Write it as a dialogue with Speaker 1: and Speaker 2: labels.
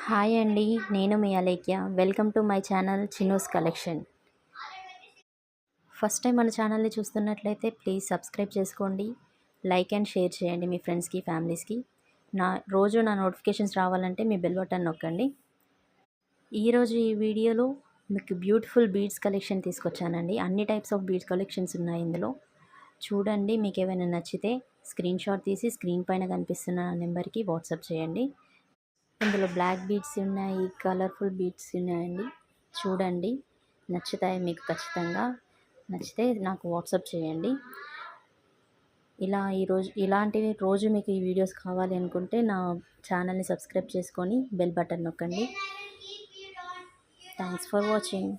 Speaker 1: Hi అండి. నేను మీ Alekhya. Welcome to my channel Chinnus collection. First time మన ఛానల్ని చూస్తున్నట్లయితే ప్లీజ్ సబ్స్క్రైబ్ చేసుకోండి. లైక్ అండ్ షేర్ చేయండి మీ ఫ్రెండ్స్కి, ఫ్యామిలీస్కి. నా నోటిఫికేషన్స్ రావాలంటే మీ బెల్ బటన్ నొక్కండి. ఈరోజు ఈ వీడియోలో మీకు బ్యూటిఫుల్ బీడ్స్ కలెక్షన్ తీసుకొచ్చానండి. అన్ని టైప్స్ ఆఫ్ బీడ్స్ కలెక్షన్స్ ఉన్నాయి ఇందులో. చూడండి, మీకు ఏమైనా నచ్చితే స్క్రీన్ షాట్ తీసి స్క్రీన్ పైన కనిపిస్తున్న నెంబర్కి వాట్సాప్ చేయండి. ఇందులో బ్లాక్ బీడ్స్ ఉన్నాయి, కలర్ఫుల్ బీడ్స్ ఉన్నాయండి. చూడండి, నచ్చుతాయి మీకు. ఖచ్చితంగా నచ్చితే నాకు వాట్సాప్ చేయండి. ఇలాంటివి రోజు మీకు ఈ వీడియోస్ కావాలి అనుకుంటే నా ఛానల్ని సబ్స్క్రైబ్ చేసుకొని బెల్ బటన్ నొక్కండి. Thanks for watching.